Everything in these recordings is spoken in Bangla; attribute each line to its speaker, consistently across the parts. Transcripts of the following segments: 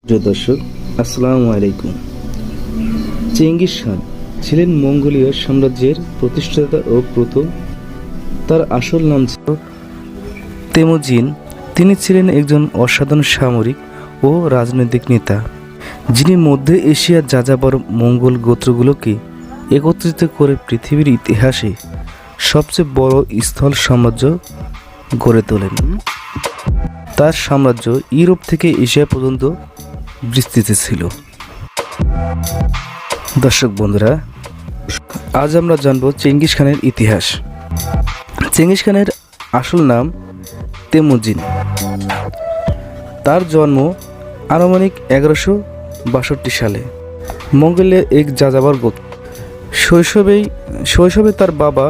Speaker 1: প্রিয় দর্শক, আসসালামু আলাইকুম। চেঙ্গিস খান ছিলেন মঙ্গোলীয় সাম্রাজ্যের প্রতিষ্ঠাতা ও প্রথম। তার আসল নাম ছিল তেমুজিন। তিনি ছিলেন একজন অসাধারণ সামরিক ও রাজনৈতিক নেতা, যিনি মধ্য এশিয়ার যাযাবর মঙ্গোল গোত্রগুলোকে একত্রিত করে পৃথিবীর ইতিহাসে সবচেয়ে বড় স্থল সাম্রাজ্য গড়ে তোলেন। তার সাম্রাজ্য ইউরোপ থেকে এশিয়া পর্যন্ত বিস্তৃত ছিল। দর্শক বন্ধুরা, আজ আমরা জানব চেঙ্গিস খানের ইতিহাস। চেঙ্গিস খানের আসল নাম তেমুজিন। তার জন্ম আনুমানিক 1162 সালে মঙ্গোলিয়ার এক যাযাবর গোত্র। শৈশবে তার বাবা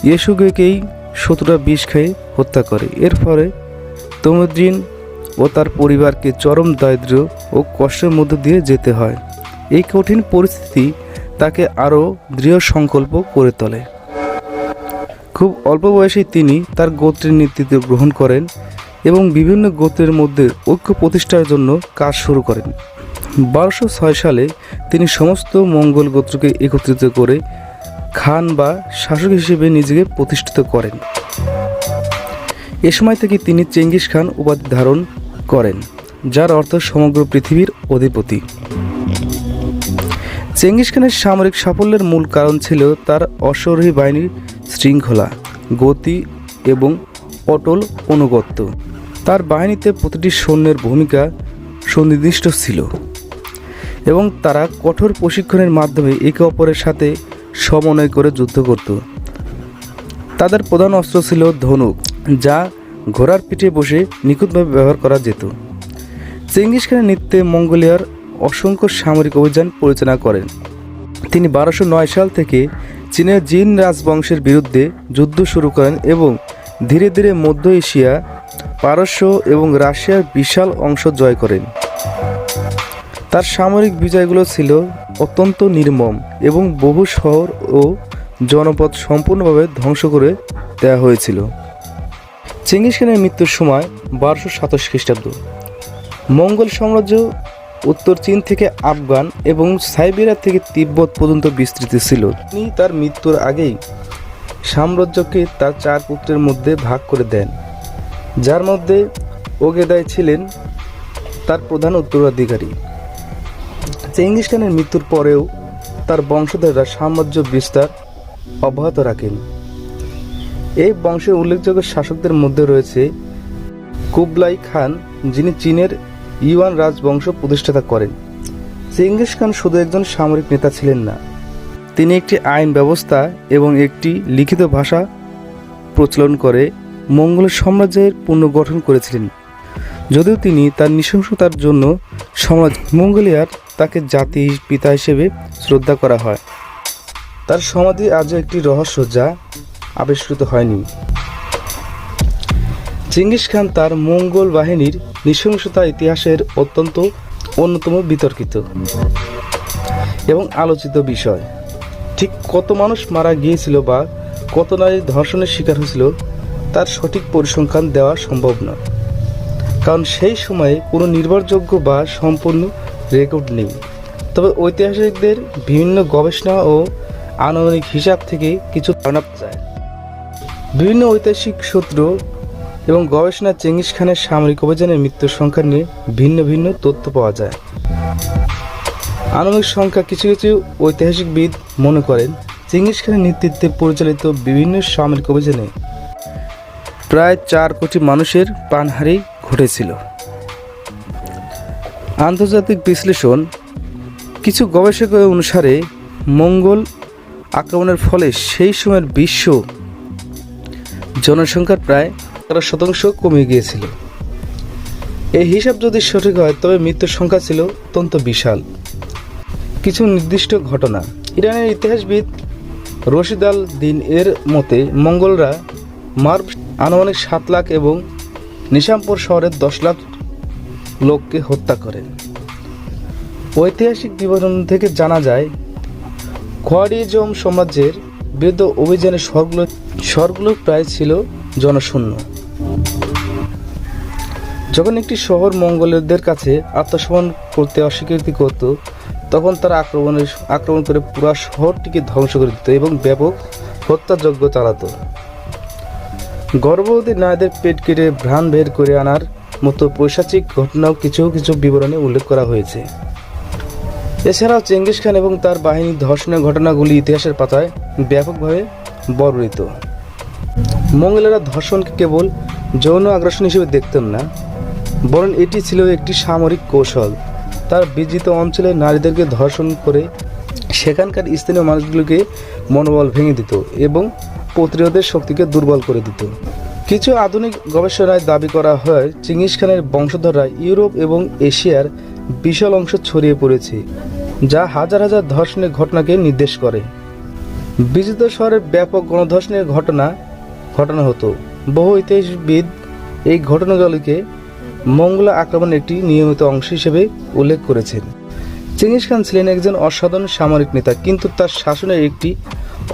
Speaker 1: ইয়েসুগেকেই শত্রুরা বিষ খেয়ে হত্যা করে। এর ফলে তেমুজিন ও তার পরিবারকে চরম দারিদ্র্য ও কষ্টের মধ্য দিয়ে যেতে হয়। এই কঠিন পরিস্থিতি তাকে আরও দৃঢ় সংকল্প করে তোলে। খুব অল্প বয়সেই তিনি তার গোত্রের নেতৃত্ব গ্রহণ করেন এবং বিভিন্ন গোত্রের মধ্যে ঐক্য প্রতিষ্ঠার জন্য কাজ শুরু করেন। 1206 সালে তিনি সমস্ত মঙ্গল গোত্রকে একত্রিত করে খান বা শাসক হিসেবে নিজেকে প্রতিষ্ঠিত করেন। এ সময় থেকে তিনি চেঙ্গিস খান উপাধি ধারণ করেন, যার অর্থ সমগ্র পৃথিবীর অধিপতি। চেঙ্গিস খানের সামরিক সাফল্যের মূল কারণ ছিল তার অশ্বারোহী বাহিনীর শৃঙ্খলা, গতি এবং অটল আনুগত্য। তার বাহিনীতে প্রতিটি সৈন্যের ভূমিকা সুনির্দিষ্ট ছিল এবং তারা কঠোর প্রশিক্ষণের মাধ্যমে একে অপরের সাথে সমন্বয় করে যুদ্ধ করত। তাদের প্রধান অস্ত্র ছিল ধনুক, যা ঘোড়ার পিঠে বসে নিখুঁতভাবে ব্যবহার করা যেত। চেঙ্গিস খানের নেতৃত্বে মঙ্গোলিয়ার অসংখ্য সামরিক অভিযান পরিচালনা করেন। তিনি 1209 সাল থেকে চীনের জিন রাজবংশের বিরুদ্ধে যুদ্ধ শুরু করেন এবং ধীরে ধীরে মধ্য এশিয়া, পারস্য এবং রাশিয়ার বিশাল অংশ জয় করেন। তার সামরিক বিজয়গুলো ছিল অত্যন্ত নির্মম এবং বহু শহর ও জনপদ সম্পূর্ণভাবে ধ্বংস করে দেওয়া হয়েছিল। চেঙ্গিস খানের মৃত্যুর সময় 1227 খ্রিস্টাব্দ। মঙ্গল সাম্রাজ্য উত্তর চীন থেকে আফগান এবং সাইবেরিয়া থেকে তিব্বত পর্যন্ত বিস্তৃত ছিল। তিনি তার মৃত্যুর আগেই সাম্রাজ্যকে তার 4 পুত্রের মধ্যে ভাগ করে দেন, যার মধ্যে ওগেদাই ছিলেন তার প্রধান উত্তরাধিকারী। চেঙ্গিস খানের মৃত্যুর পরেও তার বংশধররা সাম্রাজ্য বিস্তার অব্যাহত রাখেন। এই বংশের উল্লেখযোগ্য শাসকদের মধ্যে রয়েছে কুবলাই খান, যিনি চীনের ইউয়ান রাজবংশ প্রতিষ্ঠাতা করেন। চেঙ্গিস খান শুধু একজন সামরিক নেতা ছিলেন না, তিনি একটি আইন ব্যবস্থা এবং একটি লিখিত ভাষা প্রচলন করে মঙ্গল সাম্রাজ্যের পুনর্গঠন করেছিলেন। যদিও তিনি তার নৃশংসতার জন্য মঙ্গোলিয়ার তাকে জাতির পিতা হিসেবে শ্রদ্ধা করা হয়। তার সমাধি আজও একটি রহস্য যা আবিষ্কৃত হয়নি। চেঙ্গিস খান তার মঙ্গল বাহিনীর নৃশংসতা ইতিহাসের অত্যন্ত অন্যতম বিতর্কিত এবং আলোচিত বিষয়। ঠিক কত মানুষ মারা গিয়েছিল বা কত নারী ধর্ষণের শিকার হয়েছিল তার সঠিক পরিসংখ্যান দেওয়া সম্ভব নয়, কারণ সেই সময়ে কোনো নির্ভরযোগ্য বা সম্পূর্ণ রেকর্ড নেই। তবে ঐতিহাসিকদের বিভিন্ন গবেষণা ও আনুমানিক হিসাব থেকে কিছু ধারণা পাওয়া যায়। বিভিন্ন ঐতিহাসিক সূত্র এবং গবেষণা চেঙ্গিস খানের সামরিক অভিযানের মৃত্যুর সংখ্যা নিয়ে ভিন্ন ভিন্ন তথ্য পাওয়া যায়। আনুমানিক সংখ্যা কিছু কিছু ঐতিহাসিকবিদ মনে করেন চেঙ্গিস খানের নেতৃত্বে পরিচালিত বিভিন্ন সামরিক অভিযানে প্রায় 4 কোটি মানুষের প্রাণহানি ঘটেছিল। আন্তর্জাতিক বিশ্লেষণ কিছু গবেষকের অনুসারে মঙ্গল আক্রমণের ফলে সেই সময়ের বিশ্ব জনসংখ্যার প্রায় 11% কমে গিয়েছিল। এই হিসাব যদি সঠিক হয় তবে মৃত্যুর সংখ্যা ছিল অত্যন্ত বিশাল। কিছু নির্দিষ্ট ঘটনা। ইরানের ইতিহাসবিদ রশিদ আল দিন এর মতে মঙ্গলরা মার্ভ আনুমানিক 7 লাখ এবং নিশামপুর শহরের 10 লাখ লোককে হত্যা করেন। ঐতিহাসিক বিবরণ থেকে জানা যায় খোয়ারিজম সাম্রাজ্যের বিরুদ্ধে অভিযানের শহরগুলো প্রায় ছিল জনশূন্য। যখন একটি শহর মঙ্গোলদের কাছে আত্মসমর্পণ করতে অস্বীকৃতি করত, তখন তারা আক্রমণ করে পুরো শহরটিকে ধ্বংস করে দিত এবং ব্যাপক হত্যাযজ্ঞ চালাতো। গর্ভবতী নারীদের পেট কেটে প্রাণ বের করে আনার মতো পৈশাচিক ঘটনাও কিছু কিছু বিবরণে উল্লেখ করা হয়েছে। এছাড়াও চেঙ্গিস খান এবং তার বাহিনীর ধর্ষণের ঘটনাগুলি ইতিহাসের পাতায় ব্যাপকভাবে বর্ণিত। মঙ্গোলরা ধর্ষণকে কেবল যৌন আগ্রাসন হিসেবে দেখতেন না, বরং এটি ছিল একটি সামরিক কৌশল। তার বিজিত অঞ্চলে নারীদেরকে ধর্ষণ করে সেখানকার স্থানীয় মানুষগুলোকে মনোবল ভেঙে দিত এবং প্রতিরোধের শক্তিকে দুর্বল করে দিত। কিছু আধুনিক গবেষণায় দাবি করা হয় চেঙ্গিস খানের বংশধররা ইউরোপ এবং এশিয়ার বিশাল অংশ ছড়িয়ে পড়েছে, যা হাজার হাজার ধর্ষণের ঘটনাকে নির্দেশ করে। বিজিত শহরে ব্যাপক গণধর্ষণের ঘটনা হতো। বহু ইতিহাসবিদ এই ঘটনাগুলিকে মঙ্গোল আক্রমণের একটি নিয়মিত অংশ হিসেবে উল্লেখ করেছেন। চেঙ্গিস খান ছিলেন একজন অসাধারণ সামরিক নেতা, কিন্তু তার শাসনের একটি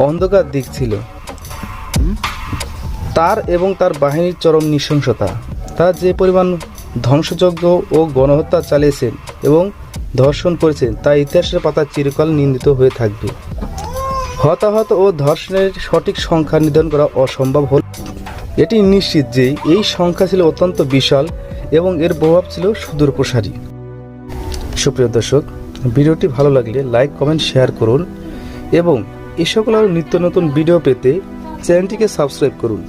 Speaker 1: অন্ধকার দিক ছিল। তার এবং তার বাহিনীর চরম নৃশংসতা। তারা যে পরিমাণ ধ্বংসযজ্ঞ ও গণহত্যা চালিয়েছেন এবং ধর্ষণ করেছেন তা ইতিহাসের পাতায় চিরকাল নিন্দিত হয়ে থাকবে। হতাহত ও ধর্ষণের সঠিক সংখ্যা নির্ধারণ করা অসম্ভব হল। এটি নিশ্চিত যে এই সংখ্যা ছিল অত্যন্ত বিশাল এবং এর প্রভাব ছিল সুদূরপ্রসারী। সুপ্রিয় দর্শক, ভিডিওটি ভালো লাগলে লাইক, কমেন্ট, শেয়ার করুন এবং এই সকল আরও নিত্য নতুন ভিডিও পেতে চ্যানেলটিকে সাবস্ক্রাইব করুন।